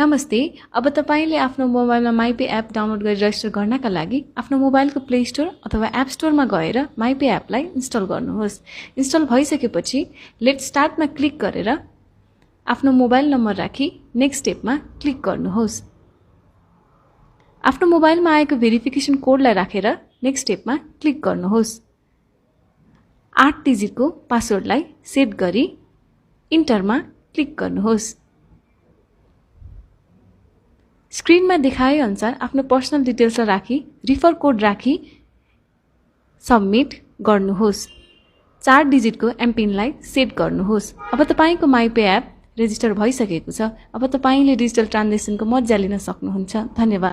नमस्ते। अब तपाईले आफ्नो मोबाइलमा MyPay एप डाउनलोड गरी रजिस्टर गर्नका लागि आफ्नो मोबाइलको प्ले स्टोर अथवा एप स्टोरमा गएर MyPay एपलाई इन्स्टल गर्नुहोस्। इन्स्टल भइसकेपछि लेट्स स्टार्टमा क्लिक गरेर आफ्नो मोबाइल नम्बर राखी नेक्स्ट स्टेपमा क्लिक गर्नुहोस्। आफ्नो मोबाइलमा आएको भेरिफिकेसन कोडलाई राखेर नेक्स्ट स्टेपमा क्लिक गर्नुहोस्। 8 डिजिटको पासवर्डलाई सेट गरी इन्टरमा क्लिक गर्नुहोस्। स्क्रिनमा देखाए अनुसार आफ्नो पर्सनल डिटेल्स राखी रिफर कोड राखी सबमिट गर्नुहोस्। 4 डिजिटको एमपिनलाई सेट गर्नुहोस्। अब तपाईको MyPay एप रेजिस्टर भइसकेको छ। अब तपाईले डिजिटल ट्रान्जेक्सनको मज्जा लिन सक्नुहुन्छ। धन्यवाद।